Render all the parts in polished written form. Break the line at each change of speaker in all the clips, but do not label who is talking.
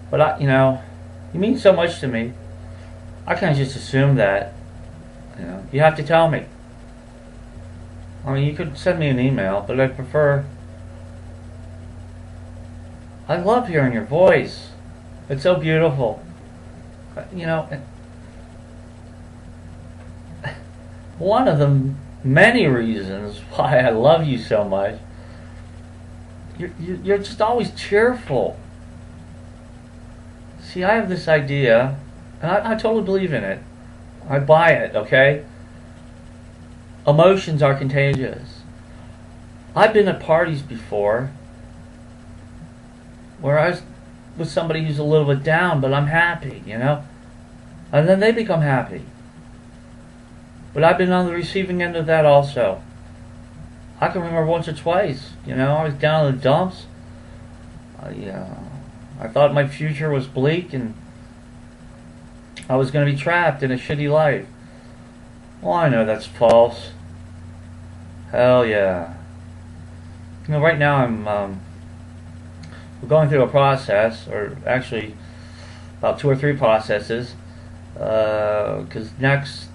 But you mean so much to me. I can't just assume that. You have to tell me. I mean, you could send me an email, but I prefer. I love hearing your voice. It's so beautiful. You know, one of the many reasons why I love you so much. You're just always cheerful. See, I have this idea, and I totally believe in it. I buy it, okay? Emotions are contagious. I've been at parties before where I was with somebody who's a little bit down, but I'm happy, And then they become happy. But I've been on the receiving end of that also. I can remember once or twice, I was down in the dumps. I thought my future was bleak and I was going to be trapped in a shitty life. Well, I know that's false. Hell yeah. Right now we're going through a process, or actually about 2 or 3 processes, because next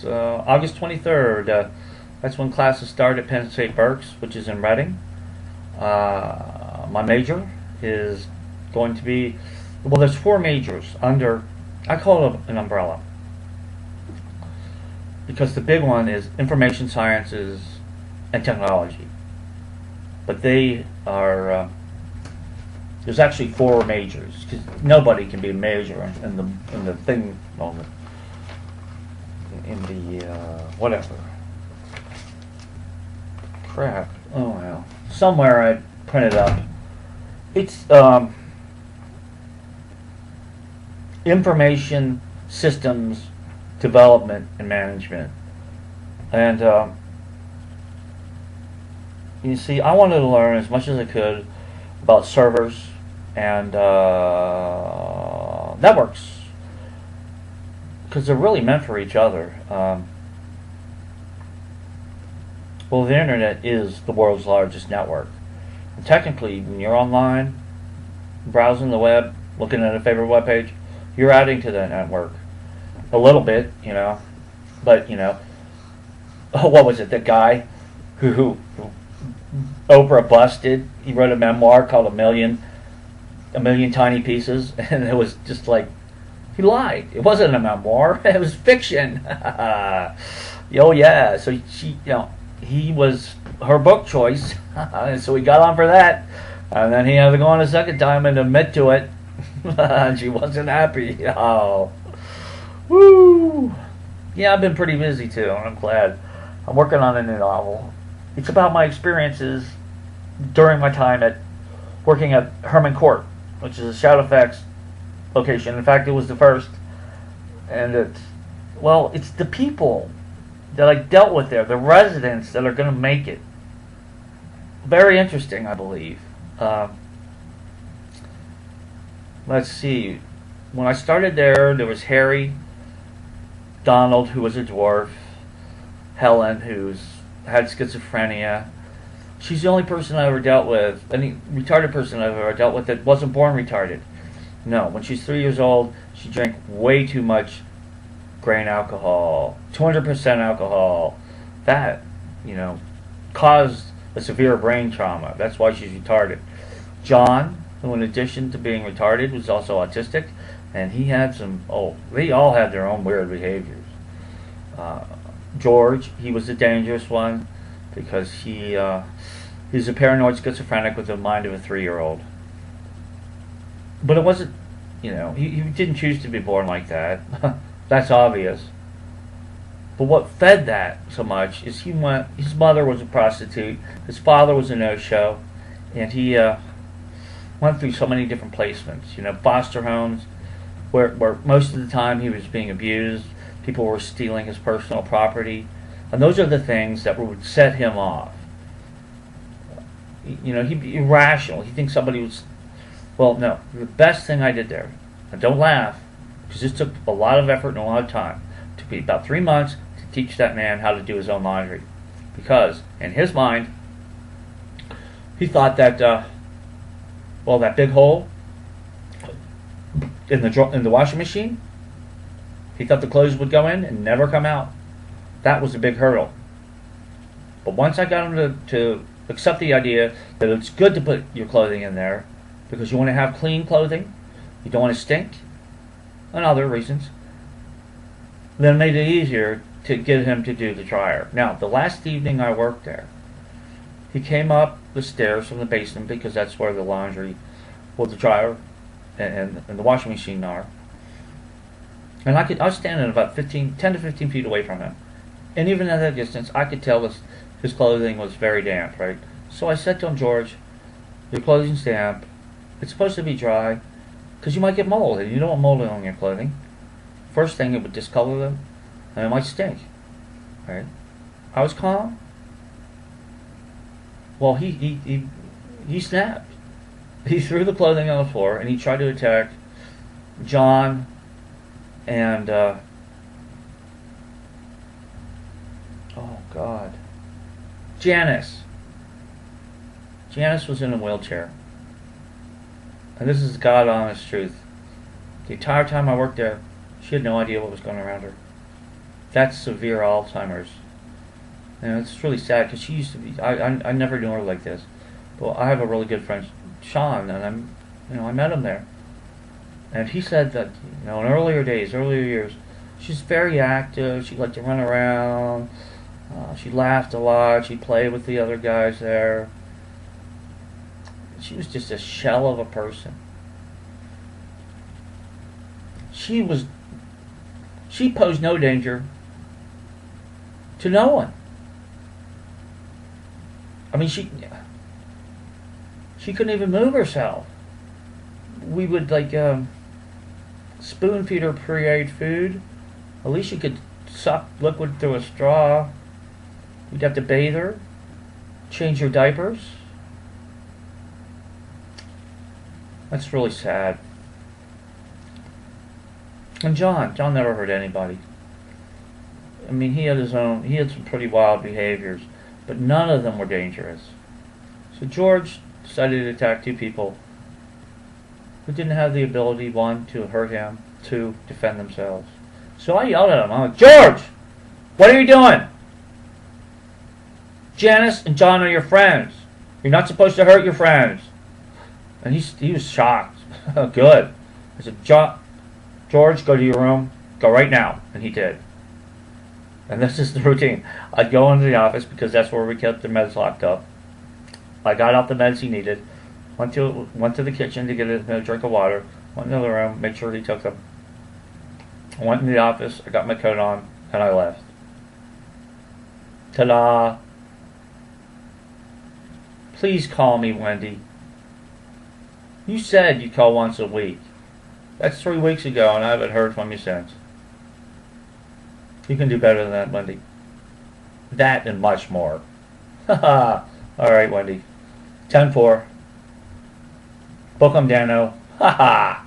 August 23rd, that's when classes start at Penn State Berks, which is in Reading. My major is going to be, well, there's 4 majors under, I call it an umbrella, because the big one is information sciences and technology. But they are, there's actually 4 majors, because nobody can be a major in the thing, well, in the whatever. Crap. Oh well. Somewhere I printed up. It's information systems development and management. And you see, I wanted to learn as much as I could about servers and networks, because they're really meant for each other. Well, the internet is the world's largest network. And technically, when you're online, browsing the web, looking at a favorite web page, you're adding to that network. A little bit, But, what was it? The guy who Oprah busted, he wrote a memoir called A Million Tiny Pieces, and it was just like, he lied. It wasn't a memoir. It was fiction. Oh, yeah. So she, he was her book choice, so he got on for that, and then he had to go on a second time and admit to it, and she wasn't happy. Oh, woo! Yeah, I've been pretty busy too, and I'm glad. I'm working on a new novel. It's about my experiences during my time working at Herman Court, which is a Shadow Effects location. In fact, it was the first, and it's the people that I dealt with there, the residents that are going to make it. Very interesting, I believe. Let's see. When I started there was Harry, Donald, who was a dwarf, Helen, who's had schizophrenia. She's the only person I ever dealt with, any retarded person I've ever dealt with that wasn't born retarded. No, when she's 3 years old, she drank way too much grain alcohol, 200% alcohol. That, caused a severe brain trauma. That's why she's retarded. John, who in addition to being retarded, was also autistic, and he had they all had their own weird behaviors. George, he was the dangerous one, because he's a paranoid schizophrenic with the mind of a 3-year-old. But it wasn't, he didn't choose to be born like that. That's obvious. But what fed that so much is his mother was a prostitute, his father was a no-show, and he went through so many different placements, foster homes, where most of the time he was being abused, people were stealing his personal property, and those are the things that would set him off. He'd be irrational. He thinks somebody was... Well, no, the best thing I did there, and don't laugh, because this took a lot of effort and a lot of time. It took me about 3 months to teach that man how to do his own laundry. Because, in his mind, he thought that, that big hole in the washing machine. He thought the clothes would go in and never come out. That was a big hurdle. But once I got him to accept the idea that it's good to put your clothing in there because you want to have clean clothing, you don't want to stink, and other reasons, then it made it easier to get him to do the dryer. Now, the last evening I worked there, he came up the stairs from the basement because that's where the laundry, well, the dryer and the washing machine are. And I was standing about 10 to 15 feet away from him. And even at that distance, I could tell his clothing was very damp, right? So I said to him, George, your clothing's damp. It's supposed to be dry because you might get mold, and you don't want mold on your clothing. First thing, it would discolor them, and it might stink, right? I was calm. Well, he snapped. He threw the clothing on the floor, and he tried to attack John and oh God, Janice. Janice was in a wheelchair, and this is the God honest truth. The entire time I worked there, she had no idea what was going around her. That's severe Alzheimer's, and it's really sad because she used to be. I never knew her like this. But I have a really good friend, Sean, and I met him there. And he said that, in earlier years, she's very active. She liked to run around. She laughed a lot. She played with the other guys there. She was just a shell of a person. She posed no danger to no one. I mean, she couldn't even move herself. We would spoon feed her pre-ate food. At least she could suck liquid through a straw. We'd have to bathe her, change her diapers. That's really sad. And John never hurt anybody. I mean, he had some pretty wild behaviors, but none of them were dangerous. So George decided to attack two people who didn't have the ability, one, to hurt him, two, defend themselves. So I yelled at him. I'm like, George, what are you doing? Janice and John are your friends. You're not supposed to hurt your friends. And he was shocked. Good. I said, George, go to your room. Go right now. And he did. And this is the routine. I'd go into the office because that's where we kept the meds locked up. I got out the meds he needed. Went to the kitchen to get a drink of water. Went into the room, made sure he took them. I went in the office. I got my coat on, and I left. Ta-da! Please call me, Wendy. You said you'd call once a week. That's 3 weeks ago, and I haven't heard from you since. You can do better than that, Wendy. That and much more. Haha. All right, Wendy. 10-4. Book 'em, Dano. Haha.